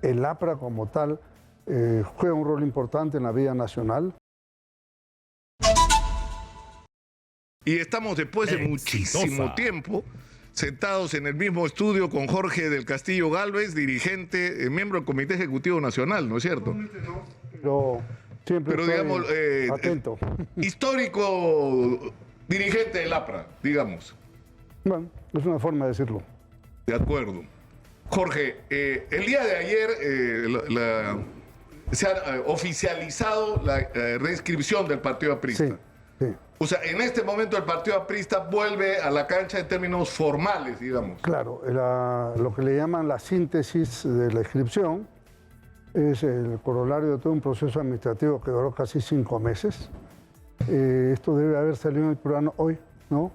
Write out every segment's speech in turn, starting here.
El APRA como tal juega un rol importante en la vida nacional. Y estamos después de muchísimo tiempo sentados en el mismo estudio con Jorge del Castillo Gálvez, dirigente, miembro del Comité Ejecutivo Nacional, ¿no es cierto? Pero siempre digamos, atento. Histórico dirigente del APRA, digamos. Bueno, es una forma de decirlo. De acuerdo. Jorge, el día de ayer se ha oficializado la reinscripción del Partido Aprista. Sí, sí. O sea, en este momento el Partido Aprista vuelve a la cancha en términos formales, digamos. Claro, lo que le llaman la síntesis de la inscripción es el corolario de todo un proceso administrativo que duró casi 5 meses. Esto debe haber salido en el programa hoy, ¿no?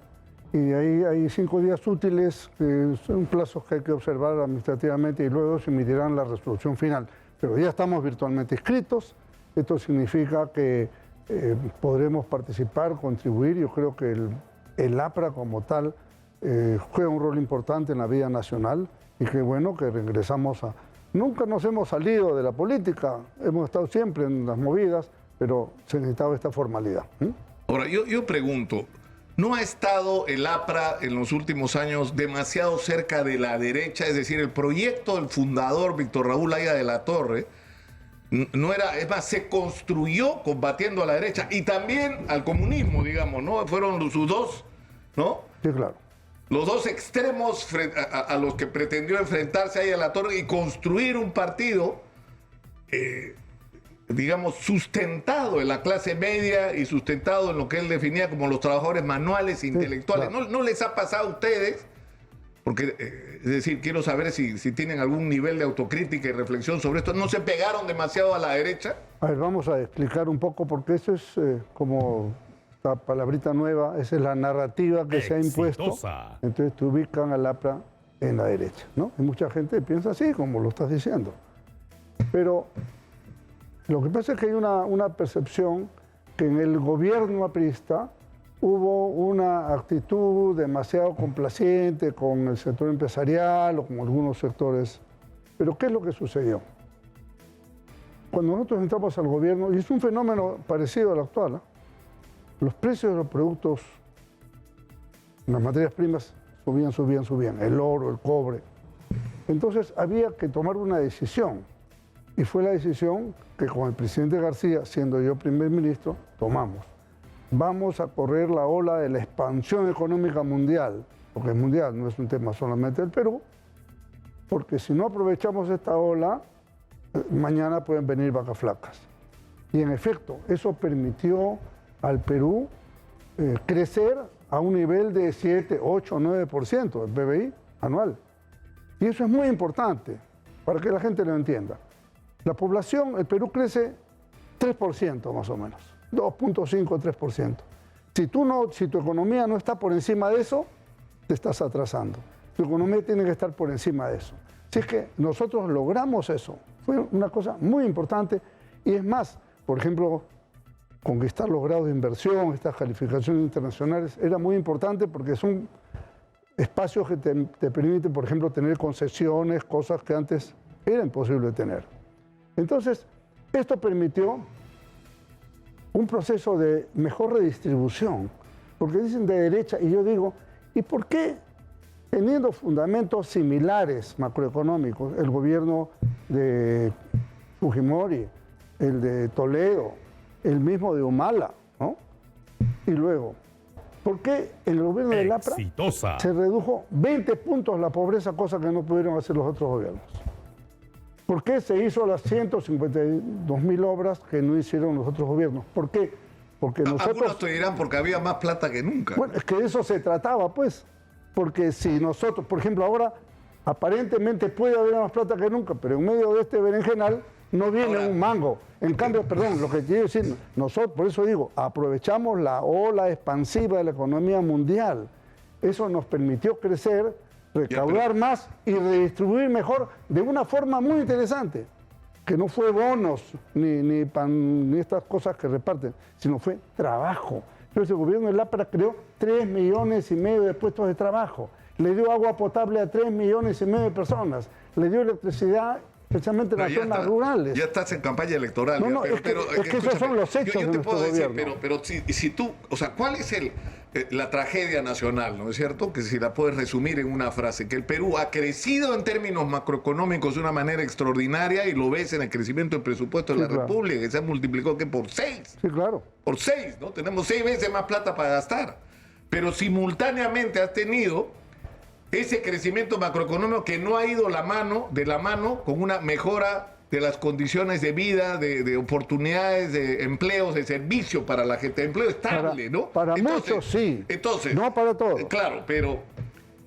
Y de ahí hay 5 días útiles, que son plazos que hay que observar administrativamente y luego se emitirán la resolución final. Pero ya estamos virtualmente inscritos, esto significa que podremos participar, contribuir. Yo creo que el APRA como tal juega un rol importante en la vida nacional y qué bueno que regresamos a... Nunca nos hemos salido de la política, hemos estado siempre en las movidas, pero se necesitaba esta formalidad. Ahora, yo pregunto, ¿no ha estado el APRA en los últimos años demasiado cerca de la derecha? Es decir, el proyecto del fundador Víctor Raúl Haya de la Torre no era, es más, se construyó combatiendo a la derecha y también al comunismo, digamos, ¿no? Fueron sus dos, ¿no? Sí, claro. Los dos extremos a los que pretendió enfrentarse Haya de la Torre y construir un partido, digamos, sustentado en la clase media y sustentado en lo que él definía como los trabajadores manuales e intelectuales. Claro. ¿No les ha pasado a ustedes? Porque, es decir, quiero saber si tienen algún nivel de autocrítica y reflexión sobre esto. ¿No se pegaron demasiado a la derecha? A ver, vamos a explicar un poco, porque eso es como la palabrita nueva, esa es la narrativa que se ha impuesto. Entonces te ubican al APRA en la derecha, ¿no? Y mucha gente piensa así, como lo estás diciendo. Pero lo que pasa es que hay una percepción que en el gobierno aprista hubo una actitud demasiado complaciente con el sector empresarial o con algunos sectores. Pero ¿qué es lo que sucedió? Cuando nosotros entramos al gobierno, y es un fenómeno parecido al actual, los precios de los productos, las materias primas, subían. El oro, el cobre. Entonces había que tomar una decisión. Y fue la decisión que con el presidente García, siendo yo primer ministro, tomamos. Vamos a correr la ola de la expansión económica mundial, porque es mundial, no es un tema solamente del Perú, porque si no aprovechamos esta ola, mañana pueden venir vacas flacas. Y en efecto, eso permitió al Perú crecer a un nivel de 7, 8, 9% del PBI anual. Y eso es muy importante, para que la gente lo entienda. La población, el Perú crece 3% más o menos. 2.5, 3%. Si tu economía no está por encima de eso, te estás atrasando. Tu economía tiene que estar por encima de eso. Así es que nosotros logramos eso. Fue una cosa muy importante. Y es más, por ejemplo, conquistar los grados de inversión, estas calificaciones internacionales, era muy importante porque son espacios que te permiten, por ejemplo, tener concesiones, cosas que antes era imposible tener. Entonces, esto permitió un proceso de mejor redistribución, porque dicen de derecha, y yo digo, ¿y por qué teniendo fundamentos similares macroeconómicos, el gobierno de Fujimori, el de Toledo, el mismo de Humala, ¿no? Y luego, ¿por qué en el gobierno del APRA se redujo 20 puntos la pobreza, cosa que no pudieron hacer los otros gobiernos? ¿Por qué se hizo las 152.000 obras que no hicieron los otros gobiernos? ¿Por qué? Porque nosotros... Algunos te dirán porque había más plata que nunca. Bueno, es que de eso se trataba, pues. Porque si nosotros, por ejemplo, ahora aparentemente puede haber más plata que nunca, pero en medio de este berenjenal no viene un mango. En cambio, perdón, lo que quiero decir, nosotros, por eso digo, aprovechamos la ola expansiva de la economía mundial. Eso nos permitió crecer, recaudar más y redistribuir mejor de una forma muy interesante, que no fue bonos ni estas cosas que reparten, sino fue trabajo. Entonces el gobierno del APRA creó 3,5 millones de puestos de trabajo, le dio agua potable a 3,5 millones de personas, le dio electricidad especialmente en las zonas rurales. Ya estás en campaña electoral. No, es que esos son los hechos yo de te nuestro puedo decir, gobierno. pero si tú, o sea, ¿cuál es la tragedia nacional, no es cierto? Que si la puedes resumir en una frase, que el Perú ha crecido en términos macroeconómicos de una manera extraordinaria y lo ves en el crecimiento del presupuesto de la República, que se ha multiplicado que por 6. Sí, claro. Por 6, ¿no? Tenemos 6 veces más plata para gastar. Pero simultáneamente has tenido ese crecimiento macroeconómico que no ha ido de la mano con una mejora de las condiciones de vida, de oportunidades, de empleos, de servicio para la gente, de empleo estable, ¿no? Para muchos sí, no para todos. Claro, pero,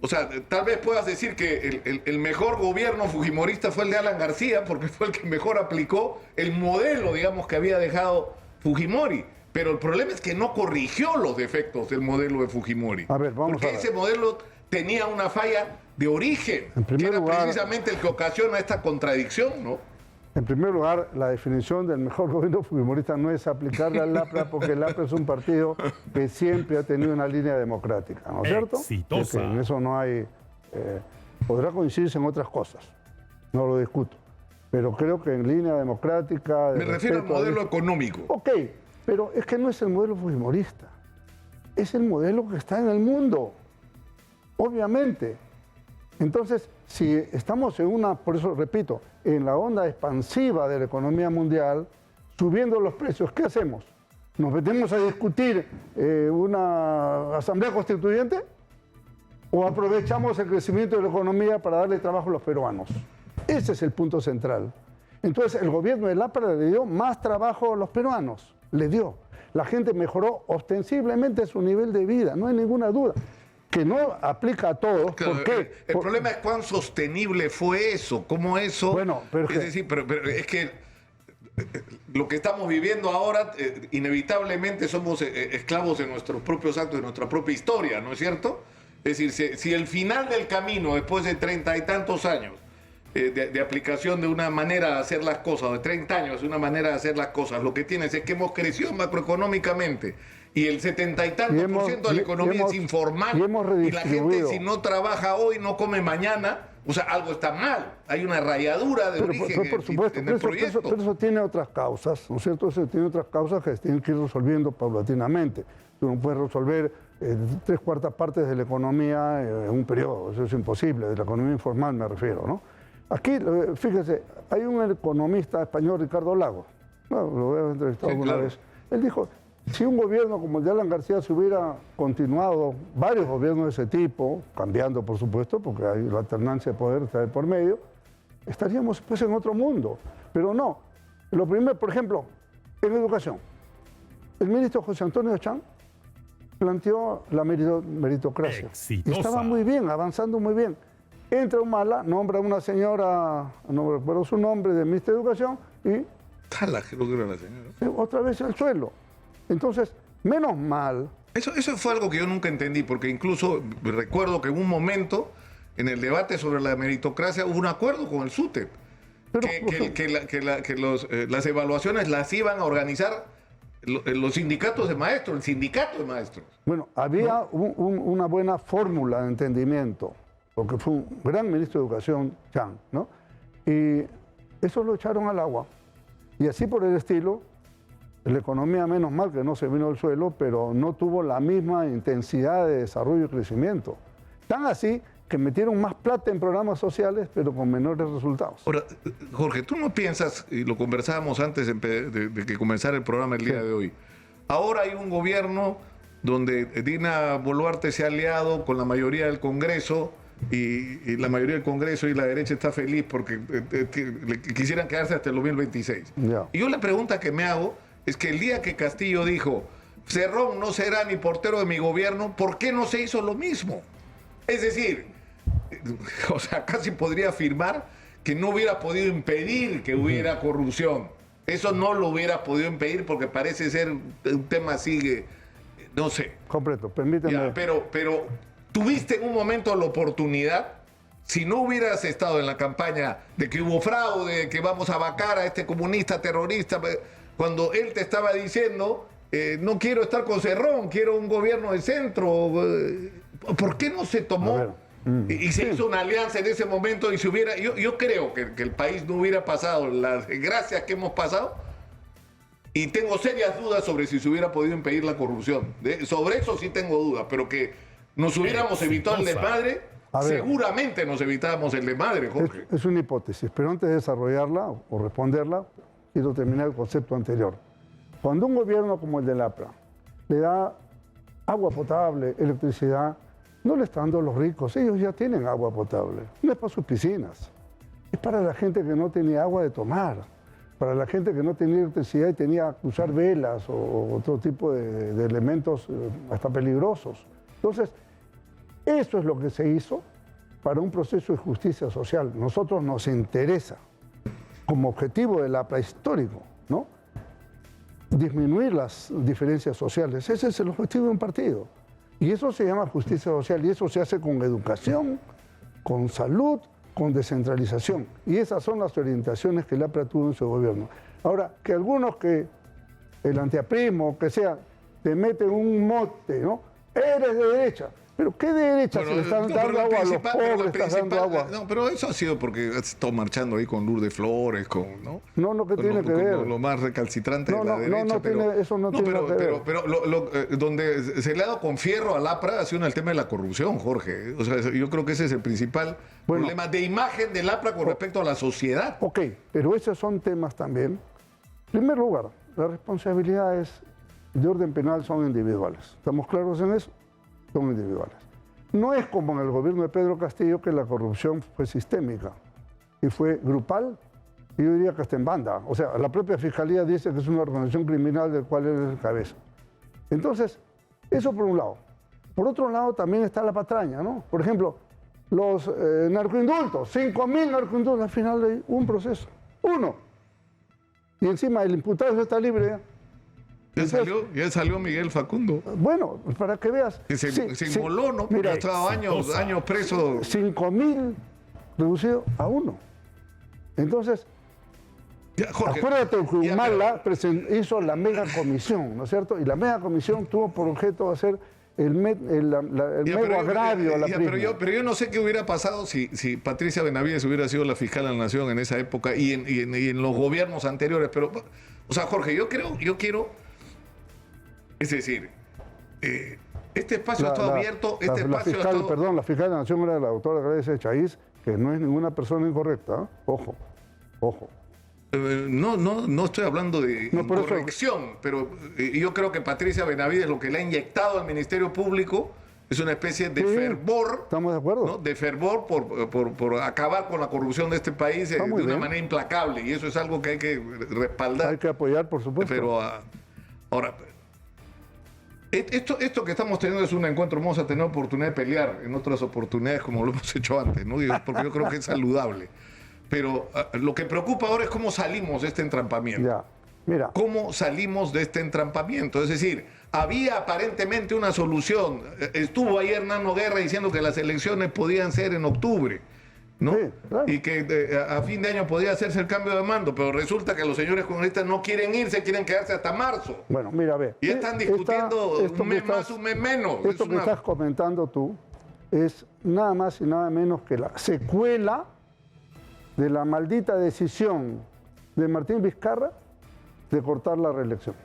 o sea, tal vez puedas decir que el mejor gobierno fujimorista fue el de Alan García, porque fue el que mejor aplicó el modelo, digamos, que había dejado Fujimori. Pero el problema es que no corrigió los defectos del modelo de Fujimori. A ver, vamos porque ese modelo tenía una falla de origen, que era precisamente el que ocasiona esta contradicción, ¿no? En primer lugar, la definición del mejor gobierno fujimorista no es aplicarle al APRA, porque el APRA es un partido que siempre ha tenido una línea democrática, ¿no es cierto? Exitosa. En eso no hay... podrá coincidirse en otras cosas, no lo discuto, pero creo que en línea democrática... Me refiero al modelo económico. Ok, pero es que no es el modelo fujimorista, es el modelo que está en el mundo, obviamente. Entonces, si estamos en una, por eso repito, en la onda expansiva de la economía mundial, subiendo los precios, ¿qué hacemos? ¿Nos metemos a discutir una asamblea constituyente? ¿O aprovechamos el crecimiento de la economía para darle trabajo a los peruanos? Ese es el punto central. Entonces, el gobierno del APRA le dio más trabajo a los peruanos, le dio. La gente mejoró ostensiblemente su nivel de vida, no hay ninguna duda. Que no aplica a todos. Claro, ¿por qué? El problema es cuán sostenible fue eso, cómo eso... Bueno, pero es decir, pero es que lo que estamos viviendo ahora, inevitablemente somos esclavos de nuestros propios actos, de nuestra propia historia, ¿no es cierto? Es decir, si el final del camino, después de 30 y tantos años de aplicación de una manera de hacer las cosas, de 30 años de una manera de hacer las cosas, lo que tienes es que hemos crecido macroeconómicamente y el 70 y tantos por ciento de la economía es informal y la gente si no trabaja hoy no come mañana, o sea, algo está mal, hay una rayadura de origen por supuesto, en el proyecto. Pero eso tiene otras causas, ¿no es cierto? Eso tiene otras causas que se tienen que ir resolviendo paulatinamente. Tú no puedes resolver 3/4 partes de la economía en un periodo, eso es imposible, de la economía informal me refiero, ¿no? Aquí, fíjese, hay un economista español, Ricardo Lagos, bueno, lo he entrevistado alguna vez, él dijo, si un gobierno como el de Alan García se hubiera continuado, varios gobiernos de ese tipo, cambiando por supuesto, porque hay la alternancia de poder está de por medio, estaríamos pues en otro mundo, pero no. Lo primero, por ejemplo, en educación, el ministro José Antonio Chang planteó la meritocracia. Exitosa. Estaba muy bien, avanzando muy bien. Entra Humala, nombra a una señora, no recuerdo su nombre, de ministro de Educación, y Creo que era la señora. Otra vez al suelo. Entonces, menos mal. Eso fue algo que yo nunca entendí, porque incluso recuerdo que en un momento, en el debate sobre la meritocracia, hubo un acuerdo con el SUTEP, las evaluaciones las iban a organizar los sindicatos de maestros, el sindicato de maestros. Bueno, había una buena fórmula de entendimiento, porque fue un gran ministro de Educación, Chang, ¿no? Y eso lo echaron al agua. Y así por el estilo, la economía, menos mal que no se vino al suelo, pero no tuvo la misma intensidad de desarrollo y crecimiento. Tan así que metieron más plata en programas sociales, pero con menores resultados. Ahora, Jorge, ¿tú no piensas, y lo conversábamos antes de que comenzara el programa el día de hoy, ahora hay un gobierno donde Dina Boluarte se ha aliado con la mayoría del Congreso y la mayoría del Congreso y la derecha está feliz porque quisieran quedarse hasta el 2026? Ya. Y yo la pregunta que me hago es que el día que Castillo dijo, Cerrón no será ni portero de mi gobierno, ¿por qué no se hizo lo mismo? Es decir, o sea, casi podría afirmar que no hubiera podido impedir que hubiera corrupción. Eso no lo hubiera podido impedir porque parece ser un tema así que, no sé. Completo, permíteme. Ya, pero tuviste en un momento la oportunidad, si no hubieras estado en la campaña de que hubo fraude, de que vamos a vacar a este comunista terrorista, cuando él te estaba diciendo, no quiero estar con Cerrón, quiero un gobierno de centro. ¿Por qué no se tomó Y se hizo una alianza en ese momento y se hubiera... Yo creo que el país no hubiera pasado las desgracias que hemos pasado y tengo serias dudas sobre si se hubiera podido impedir la corrupción. Sobre eso sí tengo dudas, pero que nos hubiéramos evitado el desmadre, seguramente nos evitábamos el desmadre, Jorge. Es una hipótesis, pero antes de desarrollarla o responderla, quiero terminar el concepto anterior. Cuando un gobierno como el del APRA le da agua potable, electricidad, no le está dando a los ricos, ellos ya tienen agua potable. No es para sus piscinas, es para la gente que no tenía agua de tomar, para la gente que no tenía electricidad y tenía que usar velas o otro tipo de elementos hasta peligrosos. Entonces, eso es lo que se hizo para un proceso de justicia social. Nosotros nos interesa, como objetivo del APRA histórico, ¿no?, disminuir las diferencias sociales. Ese es el objetivo de un partido. Y eso se llama justicia social y eso se hace con educación, con salud, con descentralización. Y esas son las orientaciones que el APRA tuvo en su gobierno. Ahora, que algunos que el antiaprismo, que sea, te meten un mote, ¿no? Eres de derecha. ¿Pero qué de derecha? Bueno, se le están dando agua a los pobres, estás dando agua. No, pero eso ha sido porque has estado marchando ahí con Lourdes Flores, ¿no? No, ¿qué tiene que ver? Lo más recalcitrante de la derecha. Eso no tiene que ver. Pero donde se le ha dado con fierro al APRA ha sido en el tema de la corrupción, Jorge. O sea, yo creo que ese es el principal problema de imagen del APRA con respecto a la sociedad. Ok, pero esos son temas también. En primer lugar, las responsabilidades de orden penal son individuales. ¿Estamos claros en eso? Son individuales. No es como en el gobierno de Pedro Castillo que la corrupción fue sistémica y fue grupal y yo diría que hasta en banda. O sea, la propia Fiscalía dice que es una organización criminal del cual él es el cabeza. Entonces, eso por un lado. Por otro lado también está la patraña, ¿no? Por ejemplo, los narcoindultos, 5.000 narcoindultos, al final de un proceso, uno. Y encima el imputado ya está libre. Ya salió Miguel Facundo. Bueno, para que veas. Se inmoló, ¿no? Porque ha estado años preso. 5.000 reducido a 1. Entonces, Jorge, acuérdate que Humala hizo la mega comisión, ¿no es cierto? Y la mega comisión tuvo por objeto hacer el mego agravio a la Prisma. Pero yo no sé qué hubiera pasado si Patricia Benavides hubiera sido la fiscal de la Nación en esa época y en los gobiernos anteriores. Pero, o sea, Jorge, yo quiero... Es decir, este espacio ha estado abierto, la fiscal de la Nación era la doctora Gracia Chaiz, que no es ninguna persona incorrecta, ¿eh? Ojo. No estoy hablando de incorrección, pero yo creo que Patricia Benavides lo que le ha inyectado al Ministerio Público es una especie de fervor. Estamos de acuerdo. ¿No? De fervor por acabar con la corrupción de este país de una manera implacable, y eso es algo que hay que respaldar. Hay que apoyar, por supuesto. Pero ahora... Esto que estamos teniendo es un encuentro, vamos a tener oportunidad de pelear en otras oportunidades como lo hemos hecho antes, ¿no? Porque yo creo que es saludable. Pero lo que preocupa ahora es cómo salimos de este entrampamiento. Ya, mira. ¿Cómo salimos de este entrampamiento? Es decir, había aparentemente una solución. Estuvo ahí Hernán Guerra diciendo que las elecciones podían ser en octubre, ¿no? Sí, claro. Y que a fin de año podía hacerse el cambio de mando, pero resulta que los señores congresistas no quieren irse, quieren quedarse hasta marzo. Bueno, mira, ve. Y están discutiendo un mes más, un mes menos. Esto que estás comentando tú es nada más y nada menos que la secuela de la maldita decisión de Martín Vizcarra de cortar la reelección.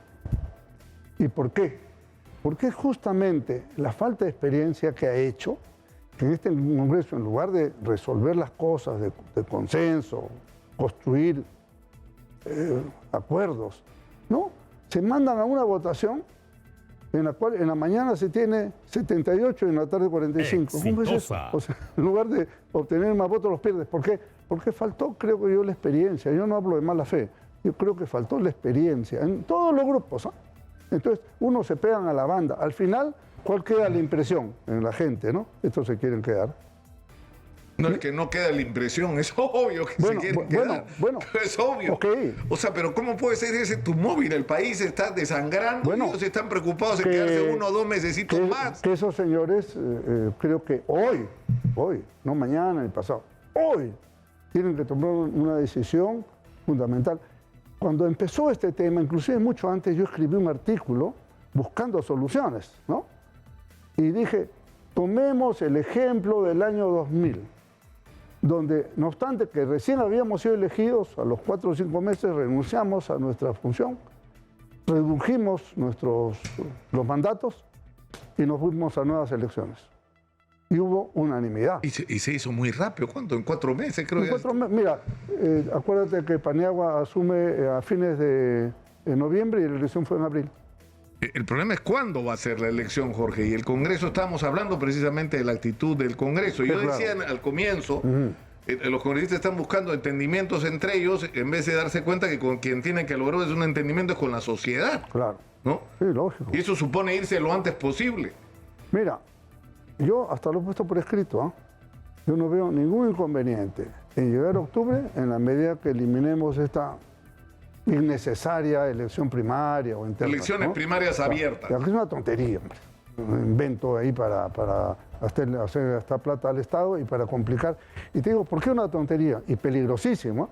¿Y por qué? Porque es justamente la falta de experiencia que ha hecho que en este Congreso, en lugar de resolver las cosas de consenso, construir acuerdos, ¿no? Se mandan a una votación en la cual en la mañana se tiene 78 y en la tarde 45. ¿Cómo es eso? O sea, en lugar de obtener más votos los pierdes. ¿Por qué? Porque faltó, creo que yo, la experiencia. Yo no hablo de mala fe. Yo creo que faltó la experiencia en todos los grupos, ¿eh? Entonces, unos se pegan a la banda. Al final, ¿cuál queda la impresión en la gente, no? Estos se quieren quedar. No, es que no queda la impresión, es obvio que se quieren quedar. Bueno, es obvio. Okay. O sea, pero ¿cómo puede ser ese tu móvil? El país se está desangrando y ellos están preocupados en quedarse 1 o 2 mesecitos más. Que esos señores, creo que hoy, no mañana ni pasado, hoy tienen que tomar una decisión fundamental. Cuando empezó este tema, inclusive mucho antes, yo escribí un artículo buscando soluciones, ¿no? Y dije, Tomemos el ejemplo del año 2000, donde, no obstante que recién habíamos sido elegidos, a los 4 o 5 meses renunciamos a nuestra función, redujimos los mandatos y nos fuimos a nuevas elecciones. Y hubo unanimidad. Y se hizo muy rápido. ¿Cuánto? ¿En 4 meses? Creo en 4 meses. Mira, acuérdate que Paniagua asume a fines de noviembre y la elección fue en abril. El problema es cuándo va a ser la elección, Jorge. Y el Congreso, estábamos hablando precisamente de la actitud del Congreso. Yo decía al comienzo, los congresistas están buscando entendimientos entre ellos en vez de darse cuenta que con quien tienen que lograr es un entendimiento es con la sociedad. Claro. ¿No? Sí, lógico. Y eso supone irse lo antes posible. Mira, yo hasta lo he puesto por escrito, ¿eh? Yo no veo ningún inconveniente en llegar a octubre en la medida que eliminemos esta innecesaria elección primaria o interna. Elecciones primarias abiertas. Es una tontería, hombre. Un invento ahí para hacer esta plata al Estado y para complicar. Y te digo, ¿por qué una tontería? Y peligrosísimo.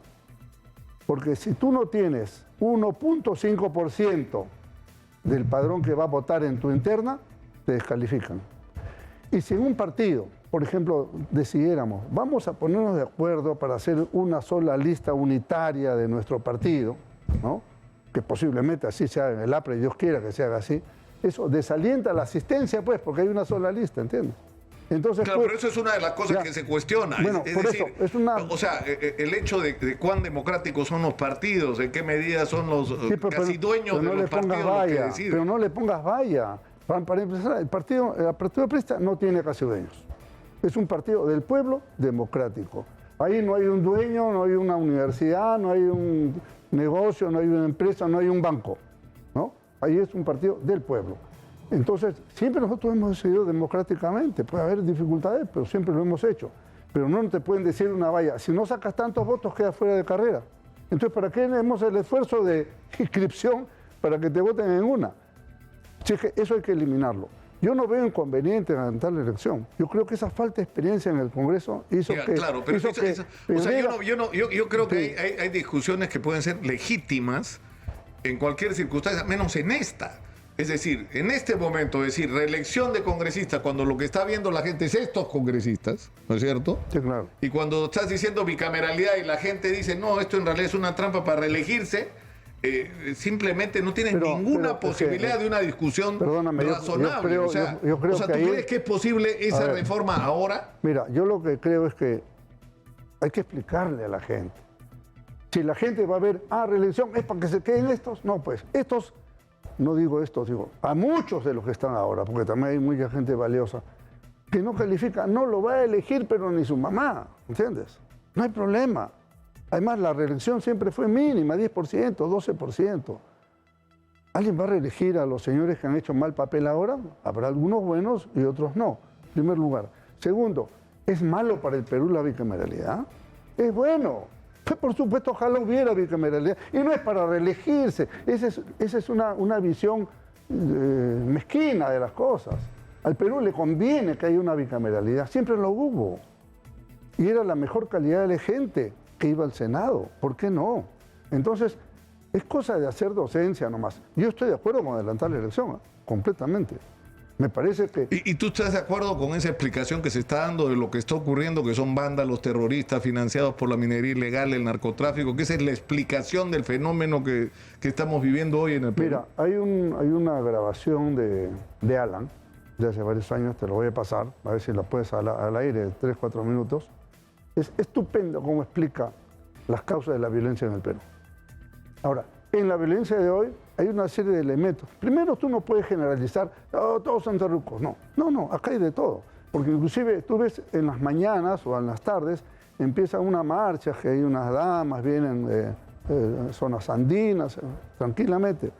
Porque si tú no tienes 1.5% del padrón que va a votar en tu interna, te descalifican. Y si en un partido, por ejemplo, decidiéramos, vamos a ponernos de acuerdo para hacer una sola lista unitaria de nuestro partido, ¿no? Que posiblemente así sea en el APRA y Dios quiera que se haga así, eso desalienta la asistencia, pues, porque hay una sola lista, ¿entiendes? Entonces, claro, pues, pero eso es una de las cosas que se cuestiona. Bueno, es por decir, eso, es una... o sea, el hecho de cuán democráticos son los partidos, en qué medida son los casi dueños de los partidos los que deciden. Pero no le pongas valla. Para empezar, el partido aprista no tiene casi dueños. Es un partido del pueblo democrático. Ahí no hay un dueño, no hay una universidad, no hay un negocio, no hay una empresa, no hay un banco, ¿no? Ahí es un partido del pueblo. Entonces, siempre nosotros hemos decidido democráticamente. Puede haber dificultades, pero siempre lo hemos hecho. Pero no te pueden decir una valla. Si no sacas tantos votos, quedas fuera de carrera. Entonces, ¿para qué hacemos el esfuerzo de inscripción para que te voten en una? Si es que eso hay que eliminarlo. Yo no veo inconveniente en adelantar la elección. Yo creo que esa falta de experiencia en el Congreso hizo que... Claro, pero hizo que o sea, yo creo que hay discusiones que pueden ser legítimas en cualquier circunstancia, menos en esta. Es decir, en este momento, decir reelección de congresistas, cuando lo que está viendo la gente es estos congresistas, ¿no es cierto? Sí, claro. Y cuando estás diciendo bicameralidad y la gente dice, no, esto en realidad es una trampa para reelegirse, simplemente no tienen ninguna posibilidad de una discusión razonable. Yo creo ¿tú que crees que es posible esa reforma ahora? Mira, yo lo que creo es que hay que explicarle a la gente. Si la gente va a ver, reelección, ¿es para que se queden estos? No, pues, estos, no digo estos, digo, a muchos de los que están ahora, porque también hay mucha gente valiosa, que no califica, no lo va a elegir, pero ni su mamá, ¿entiendes? No hay problema. Además, la reelección siempre fue mínima, 10%, 12%. ¿Alguien va a reelegir a los señores que han hecho mal papel ahora? Habrá algunos buenos y otros no, en primer lugar. Segundo, ¿es malo para el Perú la bicameralidad? Es bueno. Pues por supuesto, ojalá hubiera bicameralidad. Y no es para reelegirse. Esa es una visión mezquina de las cosas. Al Perú le conviene que haya una bicameralidad. Siempre lo hubo. Y era la mejor calidad de la gente que iba al Senado. ¿Por qué no? Entonces, es cosa de hacer docencia nomás. Yo estoy de acuerdo con adelantar la elección, completamente. Me parece que... ¿Y tú estás de acuerdo con esa explicación que se está dando de lo que está ocurriendo, que son vándalos terroristas financiados por la minería ilegal, el narcotráfico, que esa es la explicación del fenómeno que estamos viviendo hoy en el Perú? Mira, hay una grabación de Alan, de hace varios años, te lo voy a pasar, a ver si la puedes al aire, 3, 4 minutos. Es estupendo cómo explica las causas de la violencia en el Perú. Ahora, en la violencia de hoy hay una serie de elementos. Primero, tú no puedes generalizar, todos son terrucos. No, acá hay de todo. Porque inclusive tú ves en las mañanas o en las tardes, empieza una marcha, que hay unas damas, vienen de zonas andinas, tranquilamente.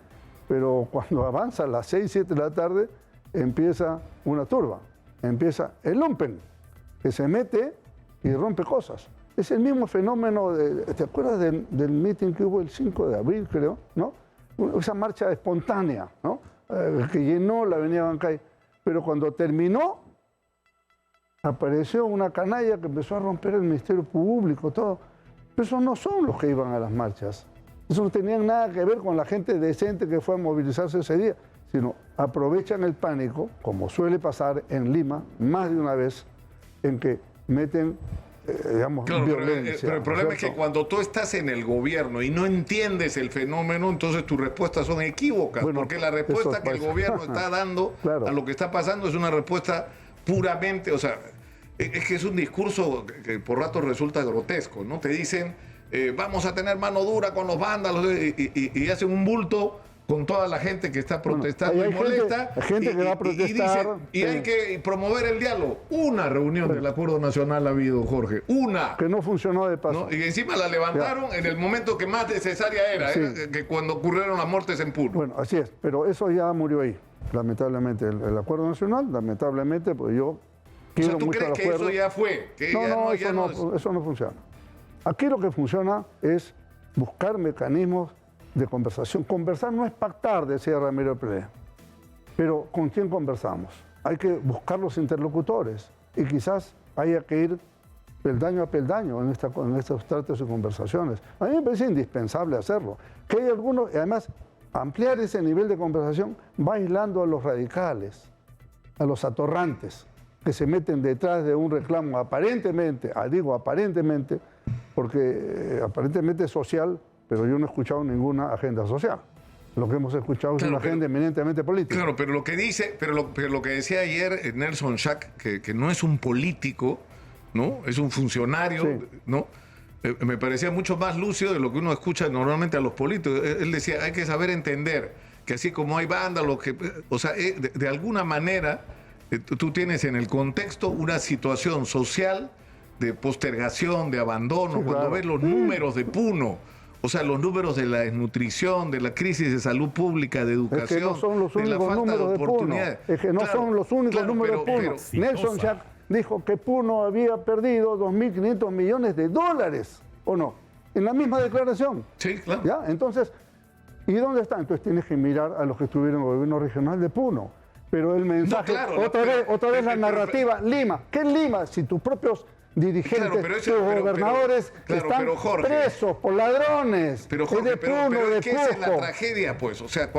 Pero cuando avanza a las 6, 7 de la tarde, empieza una turba. Empieza el lumpen, que se mete y rompe cosas. Es el mismo fenómeno, ¿te acuerdas del meeting que hubo el 5 de abril, creo? ¿No? Esa marcha espontánea, ¿no? Que llenó la avenida Bancay. Pero cuando terminó, apareció una canalla que empezó a romper el Ministerio Público, todo. Pero esos no son los que iban a las marchas. Eso no tenían nada que ver con la gente decente que fue a movilizarse ese día. sino aprovechan el pánico, como suele pasar en Lima más de una vez, en que meten, digamos, claro, violencia. Pero el problema es que cuando tú estás en el gobierno y no entiendes el fenómeno, entonces tus respuestas son equívocas, Bueno, porque la respuesta que el gobierno está dando claro. a lo que está pasando es una respuesta puramente, o sea, es que es un discurso que por ratos resulta grotesco, ¿no? Te dicen, vamos a tener mano dura con los vándalos y hacen un bulto con toda la gente que está protestando y molesta. Hay gente que va a protestar. Y hay que promover el diálogo. Una reunión del Acuerdo Nacional ha habido, Jorge. Una. Que no funcionó de paso. ¿No? Y encima la levantaron en el momento que más necesaria era, sí. Que cuando ocurrieron las muertes en Puno. Bueno, así es. Pero eso ya murió ahí, lamentablemente. El Acuerdo Nacional, lamentablemente, pues yo quiero ¿tú mucho crees que eso ya fue? Que eso no funciona. Aquí lo que funciona es buscar mecanismos de conversación. Conversar no es pactar, decía Ramiro Pelé. Pero ¿con quién conversamos? Hay que buscar los interlocutores y quizás haya que ir peldaño a peldaño en estos tratos y conversaciones. A mí me parece indispensable hacerlo. Que hay algunos, y además, ampliar ese nivel de conversación va aislando a los radicales, a los atorrantes, que se meten detrás de un reclamo aparentemente, digo aparentemente, porque aparentemente es social, pero yo no he escuchado ninguna agenda social. Lo que hemos escuchado es una agenda eminentemente política. Claro, pero lo que dice, pero lo que decía ayer Nelson Schack, que no es un político, ¿no? Es un funcionario, sí. ¿no? Me parecía mucho más lúcido de lo que uno escucha normalmente a los políticos. Él decía, hay que saber entender que así como hay vándalos, o sea, de alguna manera tú tienes en el contexto una situación social de postergación, de abandono, sí, cuando claro. ves los números de Puno. O sea, los números de la desnutrición, de la crisis de salud pública, de educación, es que no son los de la únicos falta de números de Puno. oportunidades. Es que no son los únicos números de Puno. Nelson Schack dijo que Puno había perdido 2.500 millones de dólares, ¿o no? En la misma declaración. Sí, claro. ¿Ya? Entonces, ¿y dónde está? Entonces tienes que mirar a los que estuvieron en el gobierno regional de Puno. Pero el mensaje, No, claro, otra vez la narrativa, Lima. ¿Qué Lima? Si tus propios dirigentes, tus gobernadores están Jorge, presos por ladrones. Pero Jorge, pero es que esa es la tragedia, pues. O sea,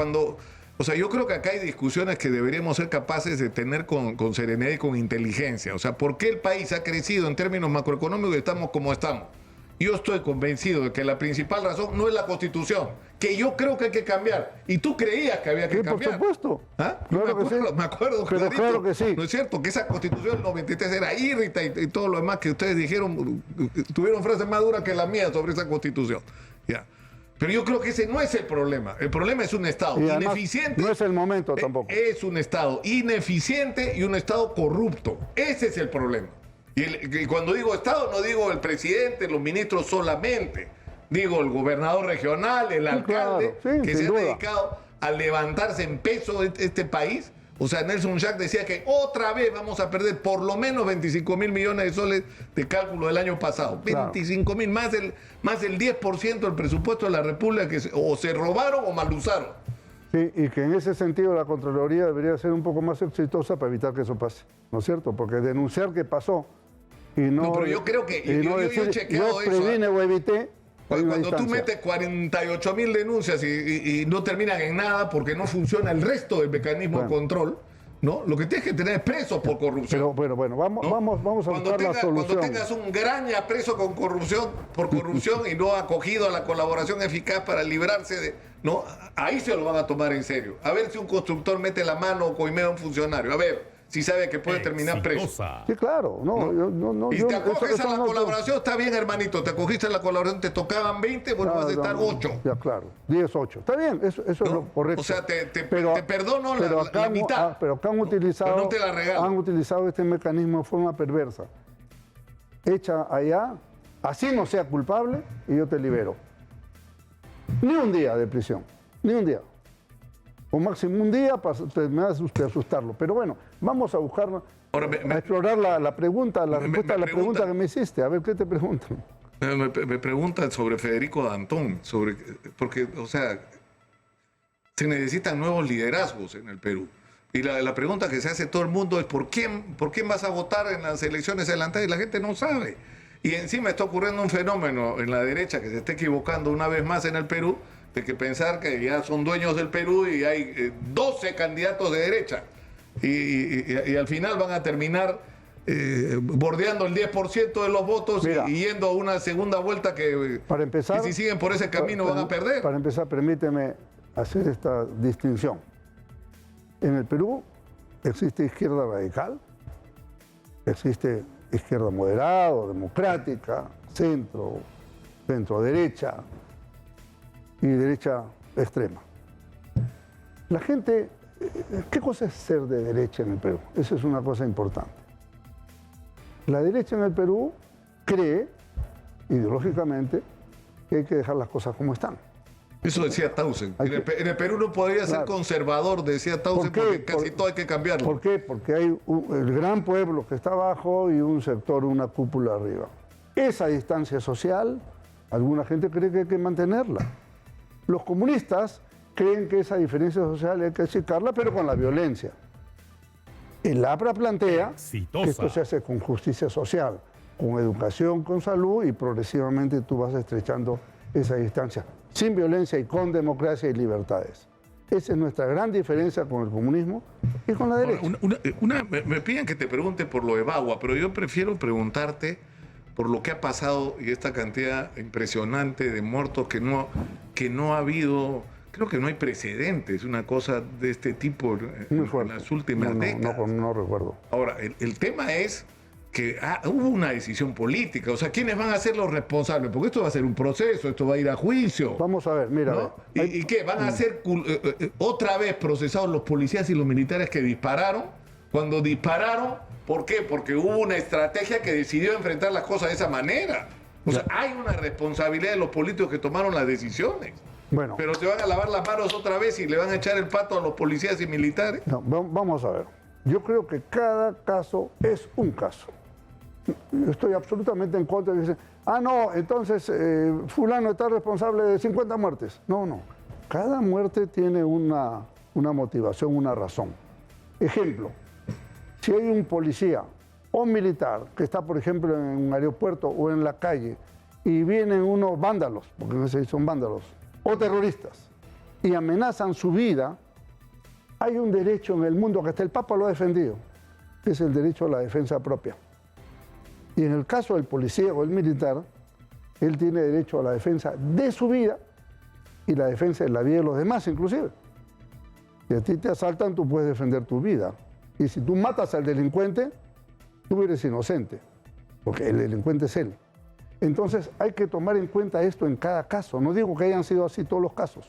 yo creo que acá hay discusiones que deberíamos ser capaces de tener con serenidad y con inteligencia. O sea, ¿por qué el país ha crecido en términos macroeconómicos y estamos como estamos? Yo estoy convencido de que la principal razón no es la Constitución, que yo creo que hay que cambiar. Y tú creías que había que cambiar. Por supuesto. ¿Ah? Me acuerdo clarito. Claro que sí. ¿No es cierto? Que esa Constitución del 93 era irrita y todo lo demás que ustedes dijeron, tuvieron frases más duras que la mía sobre esa Constitución. Ya. Pero yo creo que ese no es el problema. El problema es un Estado ineficiente. No es el momento tampoco. Es un Estado ineficiente y un Estado corrupto. Ese es el problema. Y cuando digo Estado, no digo el presidente, los ministros solamente. Digo el gobernador regional, el alcalde, que se ha dedicado a levantarse en peso este país. O sea, Nelson Schack decía que otra vez vamos a perder por lo menos 25.000 millones de soles de cálculo del año pasado. Claro. 25.000, más del 10% del presupuesto de la República que o se robaron o mal usaron. Sí, y que en ese sentido la Contraloría debería ser un poco más exitosa para evitar que eso pase, ¿no es cierto? Porque denunciar que pasó y no... pero yo creo que... yo he chequeado eso. Previne o evité... Cuando tú metes 48.000 denuncias y no terminan en nada porque no funciona el resto del mecanismo de control, ¿no? Lo que tienes que tener es presos por corrupción. Pero bueno, vamos a buscar la solución. Cuando tengas un graña preso por corrupción y no acogido a la colaboración eficaz para librarse de... ¿no? Ahí se lo van a tomar en serio. A ver si un constructor mete la mano o coimea a un funcionario. A ver si sabe que puede terminar preso. Sí, claro. Y te acoges a la colaboración, está bien, hermanito. Te acogiste a la colaboración, te tocaban 20, bueno, vas a estar 8. Ya, claro. 10, 8. Está bien, eso es lo correcto. O sea, te perdono la mitad. Pero acá han utilizado, no te la regalo. Han utilizado este mecanismo de forma perversa. Echa allá, así no sea culpable, y yo te libero. Ni un día de prisión, ni un día. O máximo un día para asustarlo. Pero bueno, vamos a buscar, a explorar la pregunta, la respuesta a la pregunta que me hiciste. A ver, ¿qué te preguntan? Me preguntan sobre Federico Dantón, porque, o sea, se necesitan nuevos liderazgos en el Perú. Y la pregunta que se hace todo el mundo es ¿por quién vas a votar en las elecciones adelantadas? Y la gente no sabe. Y encima está ocurriendo un fenómeno en la derecha que se está equivocando una vez más en el Perú, de que pensar que ya son dueños del Perú y hay 12 candidatos de derecha. Y al final van a terminar bordeando el 10% de los votos. Mira, y yendo a una segunda vuelta que, para empezar, si siguen por ese camino van a perder. Para empezar, permíteme hacer esta distinción. En el Perú existe izquierda radical, existe izquierda moderada, democrática, centro derecha y derecha extrema. La gente, ¿qué cosa es ser de derecha en el Perú? Eso es una cosa importante. La derecha en el Perú cree, ideológicamente, que hay que dejar las cosas como están. Eso decía Tausen. En el Perú no podría ser conservador, decía Tausen, porque casi todo hay que cambiarlo. ¿Por qué? Porque hay el gran pueblo que está abajo y un sector, una cúpula arriba. Esa distancia social, alguna gente cree que hay que mantenerla. Los comunistas creen que esa diferencia social hay que achicarla, pero con la violencia. El APRA plantea que esto se hace con justicia social, con educación, con salud, y progresivamente tú vas estrechando esa distancia, sin violencia y con democracia y libertades. Esa es nuestra gran diferencia con el comunismo y con la derecha. Me piden que te pregunte por lo de Bagua, pero yo prefiero preguntarte por lo que ha pasado y esta cantidad impresionante de muertos que no ha habido. Creo que no hay precedentes, una cosa de este tipo en las últimas décadas. No recuerdo. Ahora, el tema es que hubo una decisión política. O sea, ¿quiénes van a ser los responsables? Porque esto va a ser un proceso, esto va a ir a juicio. Vamos a ver, mira. ¿No? ¿Y qué? ¿Van a ser otra vez procesados los policías y los militares que dispararon? Cuando dispararon, ¿por qué? Porque hubo una estrategia que decidió enfrentar las cosas de esa manera. O sea, hay una responsabilidad de los políticos que tomaron las decisiones. Bueno, pero se van a lavar las manos otra vez y le van a echar el pato a los policías y militares. No, vamos a ver. Yo creo que cada caso es un caso. Yo estoy absolutamente en contra de que dicen, no, entonces fulano está responsable de 50 muertes. No. Cada muerte tiene una motivación, una razón. Ejemplo, si hay un policía o un militar que está, por ejemplo, en un aeropuerto o en la calle y vienen unos vándalos, porque no sé si son vándalos, o terroristas, y amenazan su vida, hay un derecho en el mundo que hasta el Papa lo ha defendido, que es el derecho a la defensa propia. Y en el caso del policía o el militar, él tiene derecho a la defensa de su vida y la defensa de la vida de los demás, inclusive. Si a ti te asaltan, tú puedes defender tu vida. Y si tú matas al delincuente, tú eres inocente, porque el delincuente es él. Entonces hay que tomar en cuenta esto en cada caso. No digo que hayan sido así todos los casos.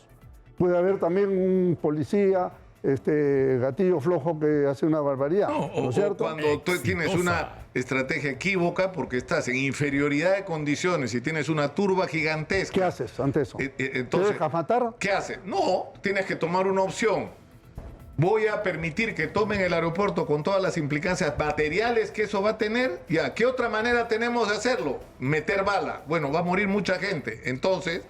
Puede haber también un policía, gatillo flojo, que hace una barbaridad. ¿No es cierto? O cuando tú tienes una estrategia equívoca porque estás en inferioridad de condiciones y tienes una turba gigantesca. ¿Qué haces ante eso? Entonces, ¿te dejas matar? ¿Qué haces? No, tienes que tomar una opción. Voy a permitir que tomen el aeropuerto con todas las implicancias materiales que eso va a tener. Ya, ¿qué otra manera tenemos de hacerlo? Meter bala. Bueno, va a morir mucha gente. Entonces,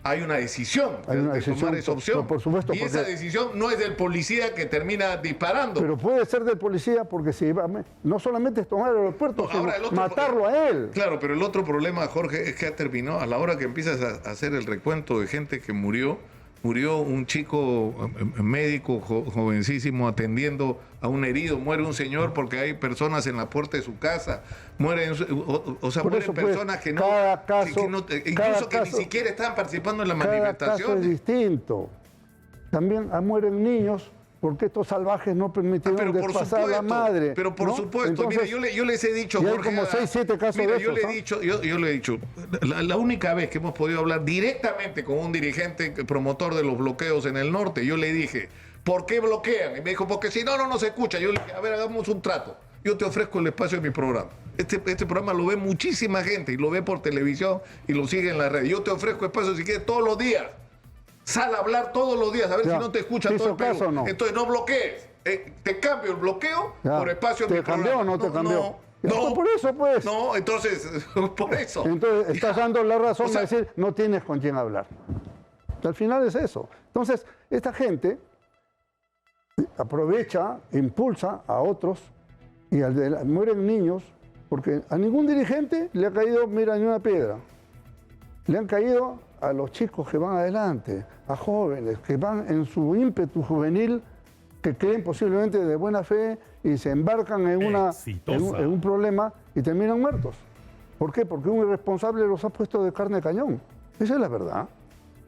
hay una decisión de tomar esa opción. Por supuesto, y esa decisión no es del policía que termina disparando. Pero puede ser del policía porque si no solamente es tomar el aeropuerto, sino matarlo a él. Claro, pero el otro problema, Jorge, es que ha terminado. A la hora que empiezas a hacer el recuento de gente que murió un chico médico jovencísimo atendiendo a un herido, muere un señor porque hay personas en la puerta de su casa, mueren personas que no, incluso que ni siquiera estaban participando en la manifestación. Cada caso es distinto. También mueren niños porque estos salvajes no permitieron desplazar a la madre. Pero por supuesto, entonces, mira, yo les he dicho, Jorge, hay como 6, 7 casos mira, de esos. Yo le he dicho, la única vez que hemos podido hablar directamente con un dirigente promotor de los bloqueos en el norte, yo le dije, ¿por qué bloquean? Y me dijo, porque si no se escucha. Yo le dije, a ver, hagamos un trato. Yo te ofrezco el espacio de mi programa. Este programa lo ve muchísima gente y lo ve por televisión y lo sigue en la red. Yo te ofrezco espacio si quieres todos los días. Sal a hablar todos los días, a ver si no te escucha todo el Perú. No. Entonces no bloquees. Te cambio el bloqueo por espacio en mi programa. ¿Te cambió o no te cambió? No, por eso pues. No, entonces, por eso. Entonces estás dando la razón de decir, no tienes con quién hablar. Al final es eso. Entonces, esta gente aprovecha, impulsa a otros y mueren niños porque a ningún dirigente le ha caído, mira, ni una piedra. Le han caído a los chicos que van adelante, a jóvenes que van en su ímpetu juvenil, que creen posiblemente de buena fe y se embarcan en un problema y terminan muertos. ¿Por qué? Porque un irresponsable los ha puesto de carne de cañón. Esa es la verdad.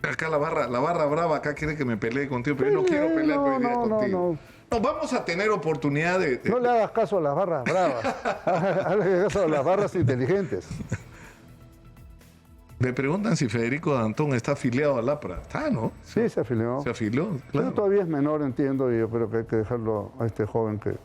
Acá la barra brava acá quiere que me pelee contigo, pero yo no quiero pelear contigo. No, vamos a tener oportunidad de... No le hagas caso a las barras bravas, hazle caso a las barras inteligentes. Me preguntan si Federico Dantón está afiliado al APRA. Está, ¿no? Sí, se afilió. Se afilió, claro. Pero todavía es menor, entiendo, y yo creo que hay que dejarlo a este joven que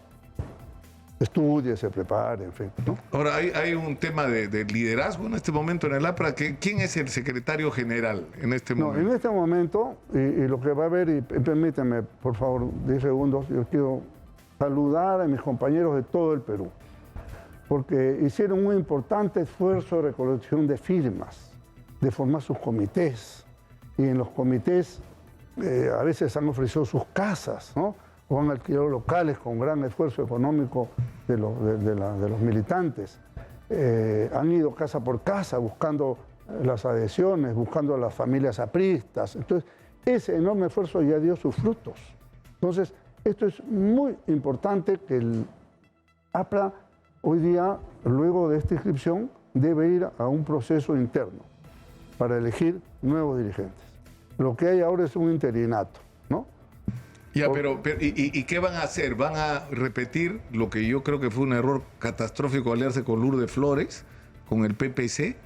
estudie, se prepare, en fin, ¿no? Ahora, hay un tema de liderazgo en este momento en el APRA. ¿Quién es el secretario general en este momento? No, en este momento, y lo que va a haber, y permíteme, por favor, 10 segundos, yo quiero saludar a mis compañeros de todo el Perú, porque hicieron un importante esfuerzo de recolección de firmas, de formar sus comités, y en los comités a veces han ofrecido sus casas, ¿no? O han alquilado locales con gran esfuerzo económico de los militantes. Han ido casa por casa buscando las adhesiones, buscando a las familias apristas. Entonces, ese enorme esfuerzo ya dio sus frutos. Entonces, esto es muy importante que el APRA hoy día, luego de esta inscripción, debe ir a un proceso interno para elegir nuevos dirigentes. Lo que hay ahora es un interinato, ¿no? Ya, pero ¿y qué van a hacer? ¿Van a repetir lo que yo creo que fue un error catastrófico aliarse con Lourdes Flores, con el PPC?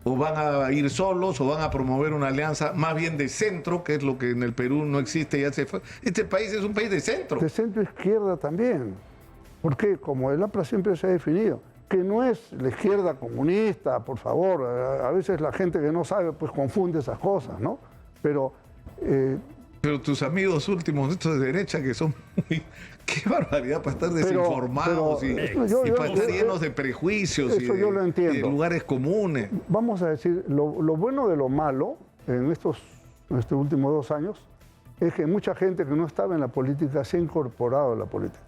¿O van a ir solos o van a promover una alianza más bien de centro, que es lo que en el Perú no existe? Ya se fue. Este país es un país de centro. De centro-izquierda también. Porque como el APRA siempre se ha definido, que no es la izquierda comunista, por favor. A veces la gente que no sabe pues confunde esas cosas, ¿no? Pero tus amigos últimos, estos de derecha, que son muy... ¡Qué barbaridad para estar desinformados y para estar llenos de prejuicios y de lugares comunes! Vamos a decir, lo bueno de lo malo en estos últimos 2 años es que mucha gente que no estaba en la política se ha incorporado a la política.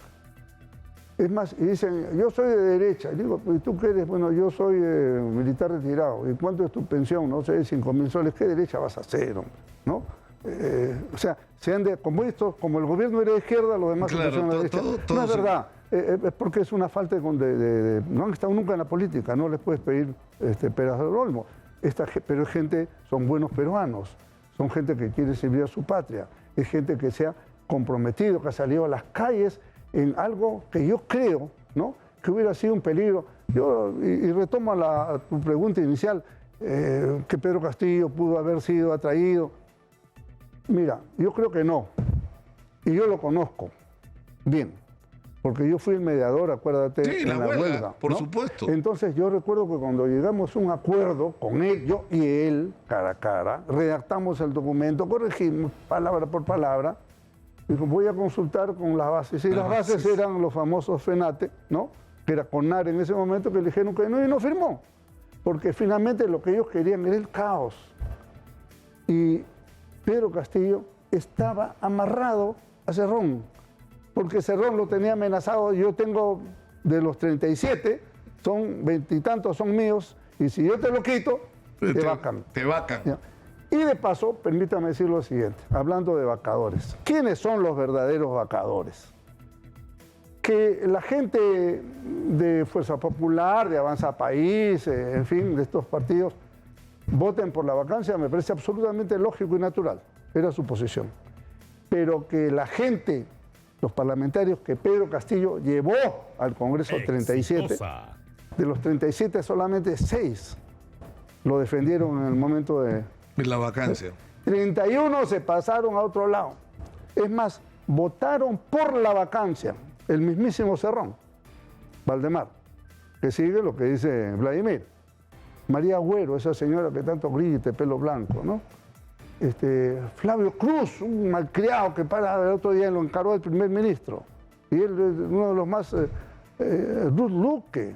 Es más, y dicen, yo soy de derecha. Y digo, ¿y tú qué eres? Bueno, yo soy militar retirado. ¿Y cuánto es tu pensión? No sé, 5.000 soles. ¿Qué derecha vas a hacer, hombre? ¿No? O sea, como el gobierno era de izquierda, los demás claro, son de derecha. No es verdad. Es porque es una falta no han estado nunca en la política, no les puedes pedir peras del olmo. Pero es gente, son buenos peruanos, son gente que quiere servir a su patria, es gente que se ha comprometido, que ha salido a las calles en algo que yo creo, ¿no?, que hubiera sido un peligro. Y retomo a tu pregunta inicial, que Pedro Castillo pudo haber sido atraído. Mira, yo creo que no. Y yo lo conozco bien. Porque yo fui el mediador, acuérdate, sí, en la huelga. Por ¿no? supuesto. Entonces yo recuerdo que cuando llegamos a un acuerdo con él, yo y él, cara a cara, redactamos el documento, corregimos palabra por palabra. Dijo, voy a consultar con las bases. Y las bases eran los famosos FENATE, ¿no? Que era CONAR en ese momento, que le dijeron que no y no firmó. Porque finalmente lo que ellos querían era el caos. Y Pedro Castillo estaba amarrado a Cerrón, porque Cerrón lo tenía amenazado. Yo tengo de los 37, son 20 y tantos son míos, y si yo te lo quito, te vacan. Te vacan. ¿Ya? Y de paso, permítame decir lo siguiente, hablando de vacadores. ¿Quiénes son los verdaderos vacadores? Que la gente de Fuerza Popular, de Avanza País, en fin, de estos partidos, voten por la vacancia me parece absolutamente lógico y natural. Era su posición. Pero que la gente, los parlamentarios que Pedro Castillo llevó al Congreso 37, de los 37 solamente 6 lo defendieron en el momento de la vacancia. 31 se pasaron a otro lado. Es más, votaron por la vacancia el mismísimo Cerrón, Valdemar, que sigue lo que dice Vladimir. María Agüero, esa señora que tanto grita, pelo blanco, ¿no? Flavio Cruz, un malcriado que para el otro día lo encargó el primer ministro. Y él es uno de los más... Ruth Luque,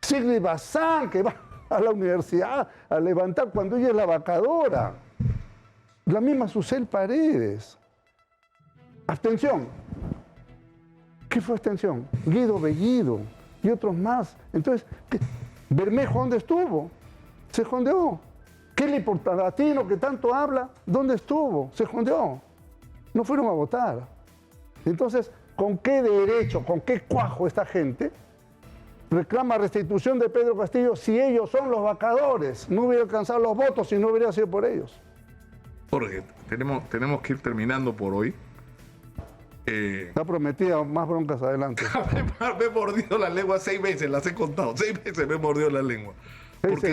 Sigrid Bazán, que va a la universidad a levantar cuando ella es la vacadora. La misma Susel Paredes. Abstención. ¿Qué fue abstención? Guido Bellido y otros más. Entonces, Bermejo, ¿dónde estuvo? Se jondeó. ¿Qué le importa? Latino que tanto habla, ¿dónde estuvo? Se escondió. No fueron a votar. Entonces, ¿con qué derecho, con qué cuajo esta gente reclama restitución de Pedro Castillo si ellos son los vacadores? No hubiera alcanzado los votos si no hubiera sido por ellos. Jorge, tenemos que ir terminando por hoy. Está prometida más broncas adelante. Me he mordido la lengua 6 veces, las he contado. 6 veces me he mordido la lengua. 6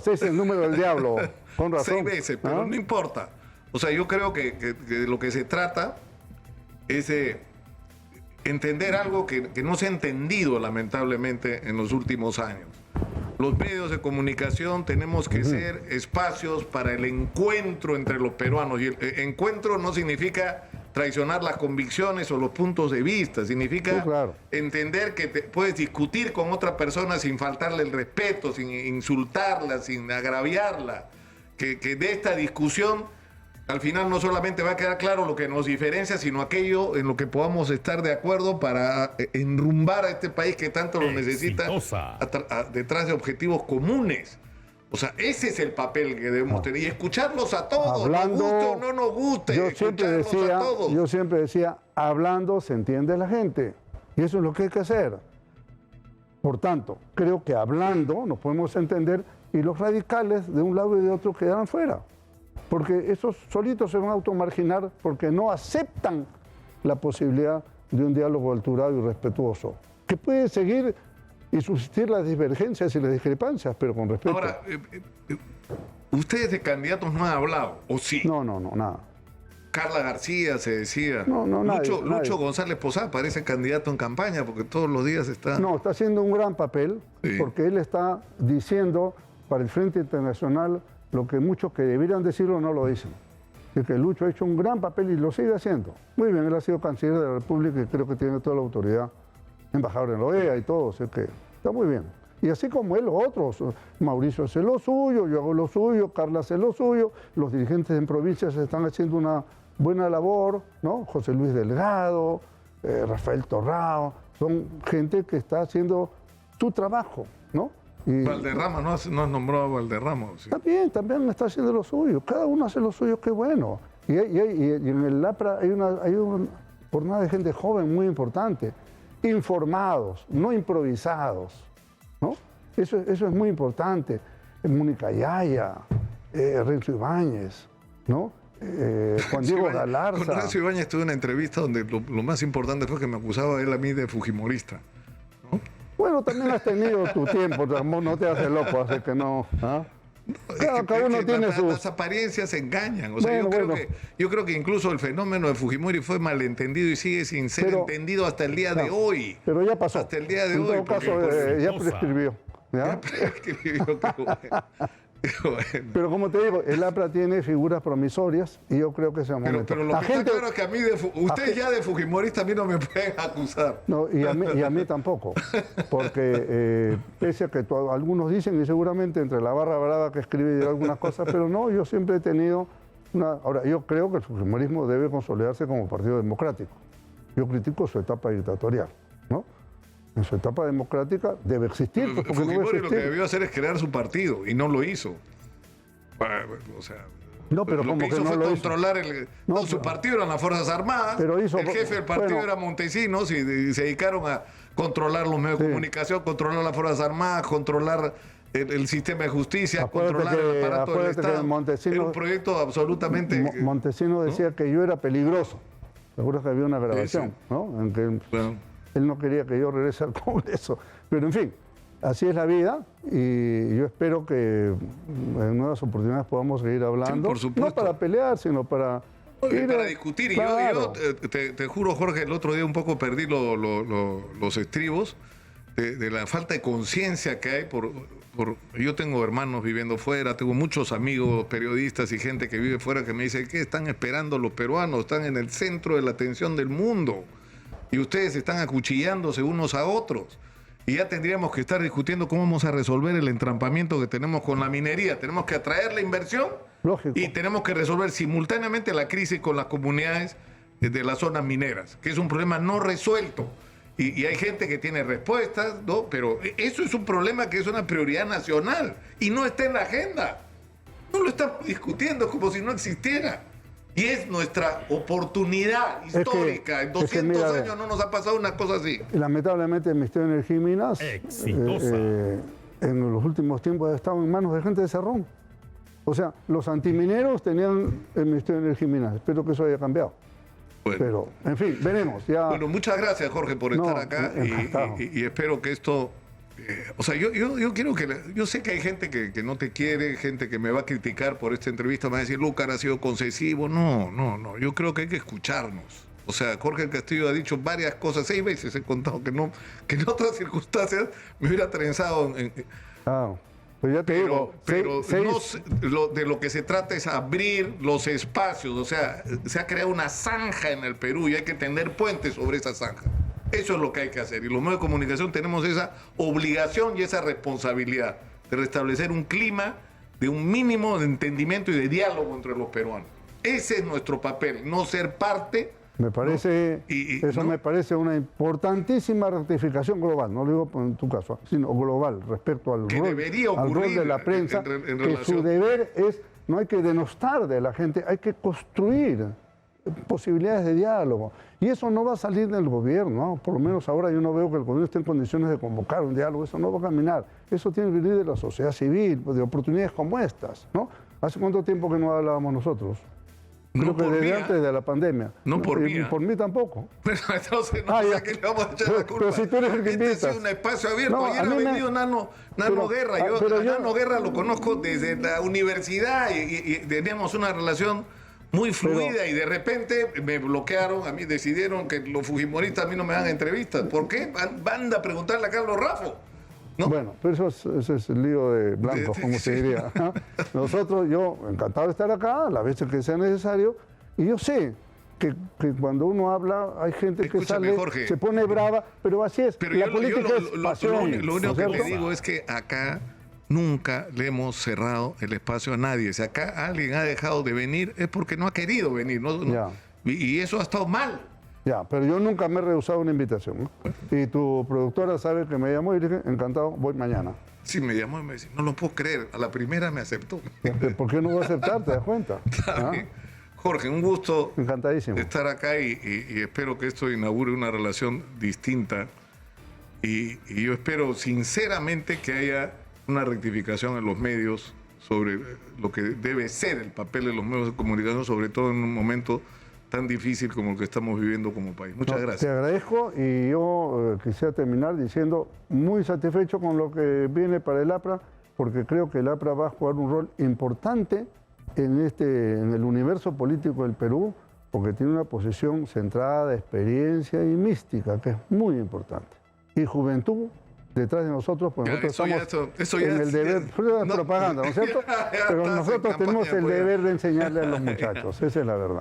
es el número del diablo, con razón. 6 veces, pero no importa. O sea, yo creo que de lo que se trata es entender algo que no se ha entendido lamentablemente en los últimos años. Los medios de comunicación tenemos que ser espacios para el encuentro entre los peruanos. Y el encuentro no significa traicionar las convicciones o los puntos de vista. Significa entender que puedes discutir con otra persona sin faltarle el respeto, sin insultarla, sin agraviarla. Que de esta discusión al final no solamente va a quedar claro lo que nos diferencia, sino aquello en lo que podamos estar de acuerdo para enrumbar a este país que tanto lo necesita detrás de objetivos comunes. O sea, ese es el papel que debemos tener. Y escucharlos a todos, nos guste o no nos guste, escucharlos a todos. Yo siempre decía, hablando se entiende la gente. Y eso es lo que hay que hacer. Por tanto, creo que hablando nos podemos entender y los radicales de un lado y de otro quedarán fuera. Porque esos solitos se van a automarginar porque no aceptan la posibilidad de un diálogo alturado y respetuoso, que puede seguir y subsistir las divergencias y las discrepancias, pero con respeto. Ahora, ustedes de candidatos no han hablado, ¿o sí? No, nada. Carla García se decía. Nadie. Lucho González Posada parece candidato en campaña porque todos los días está... No, está haciendo un gran papel porque él está diciendo para el Frente Internacional lo que muchos que debieran decirlo no lo dicen. Es que Lucho ha hecho un gran papel y lo sigue haciendo. Muy bien, él ha sido canciller de la República y creo que tiene toda la autoridad, embajador en la OEA y todo, o sea que está muy bien. Y así como él, los otros, Mauricio hace lo suyo, yo hago lo suyo, Carla hace lo suyo, los dirigentes en provincias están haciendo una buena labor, ¿no? José Luis Delgado, Rafael Torrao, son gente que está haciendo su trabajo, ¿no? Y Valderrama, no has nombrado a Valderrama. ¿Sí? También está haciendo lo suyo. Cada uno hace lo suyo, qué bueno. Y en el APRA hay una jornada de gente joven muy importante. Informados, no improvisados, ¿no? Eso es muy importante. Mónica Yaya, Renzo Ibáñez, ¿no? Juan Diego Galarza. Con Renzo Ibáñez tuve una entrevista donde lo más importante fue que me acusaba él a mí de fujimorista, ¿no? Bueno, también has tenido tu tiempo, no te haces loco, así que no. Cada uno tiene sus... Las apariencias engañan. O sea, yo creo que incluso el fenómeno de Fujimori fue malentendido y sigue sin ser entendido hasta el día de hoy. Pero ya pasó. Hasta el día de hoy. En todo caso, ya prescribió. Ya prescribió, bueno. Pero como te digo, el APRA tiene figuras promisorias y yo creo que ese momento. Pero lo que está claro es que a mí, ustedes ya de fujimorista a mí no me pueden acusar. No, y a mí tampoco. Porque pese a que algunos dicen, y seguramente entre la barra brava que escribe y algunas cosas, pero no, yo siempre he tenido una... Ahora, yo creo que el fujimorismo debe consolidarse como partido democrático. Yo critico su etapa dictatorial, ¿no? En su etapa democrática debe existir. Porque Fujimori lo que debió hacer es crear su partido y no lo hizo. O sea, no, pero lo que hizo fue controlar su partido eran las Fuerzas Armadas. Pero el jefe del partido era Montesinos y se dedicaron a controlar los medios de comunicación, controlar las Fuerzas Armadas, controlar el sistema de justicia, controlar el aparato del Estado. Era un proyecto absolutamente... Montesinos decía que yo era peligroso. Seguro que había una grabación, ¿no? En que él no quería que yo regrese al Congreso. Pero en fin, así es la vida y yo espero que en nuevas oportunidades podamos seguir hablando. Sí, por supuesto. No para pelear, sino para... Para discutir. Y yo te juro, Jorge, el otro día un poco perdí los estribos de la falta de conciencia que hay yo tengo hermanos viviendo fuera, tengo muchos amigos periodistas y gente que vive fuera que me dice, ¿qué están esperando los peruanos? Están en el centro de la atención del mundo. Y ustedes están acuchillándose unos a otros. Y ya tendríamos que estar discutiendo cómo vamos a resolver el entrampamiento que tenemos con la minería. Tenemos que atraer la inversión. Lógico. Y tenemos que resolver simultáneamente la crisis con las comunidades de las zonas mineras, que es un problema no resuelto. Y hay gente que tiene respuestas, ¿no? Pero eso es un problema que es una prioridad nacional y no está en la agenda. No lo estamos discutiendo como si no existiera. Y es nuestra oportunidad histórica. En 200 años no nos ha pasado una cosa así. Lamentablemente el Ministerio de Energía y Minas en los últimos tiempos ha estado en manos de gente de Cerrón. O sea, los antimineros tenían el Ministerio de Energía y Minas. Espero que eso haya cambiado. Bueno. Pero, en fin, veremos. Ya... Bueno, muchas gracias, Jorge, por estar acá. Y espero que esto... o sea, yo quiero que... Yo sé que hay gente que no te quiere, gente que me va a criticar por esta entrevista, me va a decir, Lúcar ha sido concesivo. No. Yo creo que hay que escucharnos. O sea, Jorge Castillo ha dicho varias cosas, 6 veces he contado que en otras circunstancias me hubiera trenzado en... Pues ya te digo, de lo que se trata es abrir los espacios. O sea, se ha creado una zanja en el Perú y hay que tender puentes sobre esa zanja. Eso es lo que hay que hacer. Y los medios de comunicación tenemos esa obligación y esa responsabilidad de restablecer un clima de un mínimo de entendimiento y de diálogo entre los peruanos. Ese es nuestro papel, no ser parte... Me parece, me parece una importantísima rectificación global, no lo digo en tu caso, sino global, respecto al rol de la prensa, que su deber es, no hay que denostar de la gente, hay que construir posibilidades de diálogo. Y eso no va a salir del gobierno, ¿no? Por lo menos ahora yo no veo que el gobierno esté en condiciones de convocar un diálogo, eso no va a caminar. Eso tiene que venir de la sociedad civil, de oportunidades como estas, ¿no? ¿Hace cuánto tiempo que no hablábamos nosotros? Creo que desde antes de la pandemia. No por mí. Por mí tampoco. Pero entonces no sé a qué le vamos a echar la culpa. Pero si tú eres el que invitas. Este es un espacio abierto. Ayer ha venido Nano Guerra. Nano Guerra lo conozco desde la universidad y teníamos una relación muy fluida y de repente me bloquearon. A mí decidieron que los fujimoristas a mí no me dan entrevistas. ¿Por qué? Van a preguntarle a Carlos Raffo. ¿No? Bueno, pero eso es el lío de blancos, como se diría. Nosotros, yo encantado de estar acá, las veces que sea necesario, y yo sé que cuando uno habla hay gente que sale, Jorge, se pone brava, pero así es. Pero la política es pasión. Lo único que te digo es que acá nunca le hemos cerrado el espacio a nadie. Si acá alguien ha dejado de venir es porque no ha querido venir. Y eso ha estado mal. Ya, pero yo nunca me he rehusado una invitación, ¿no? Y tu productora sabe que me llamó y dije, encantado, voy mañana. Sí, me llamó y me dice, no lo puedo creer, a la primera me aceptó. ¿Por qué no voy a aceptar? ¿Te das cuenta? Jorge, un gusto encantadísimo estar acá y espero que esto inaugure una relación distinta. Y yo espero sinceramente que haya una rectificación en los medios sobre lo que debe ser el papel de los medios de comunicación, sobre todo en un momento tan difícil como el que estamos viviendo como país. Muchas gracias. Te agradezco y yo quisiera terminar diciendo muy satisfecho con lo que viene para el APRA, porque creo que el APRA va a jugar un rol importante en el universo político del Perú, porque tiene una posición centrada de experiencia y mística, que es muy importante. Y juventud detrás de nosotros, pues nosotros estamos en el deber, propaganda, ¿no es cierto? Pero nosotros tenemos el deber de enseñarle a los muchachos, esa es la verdad.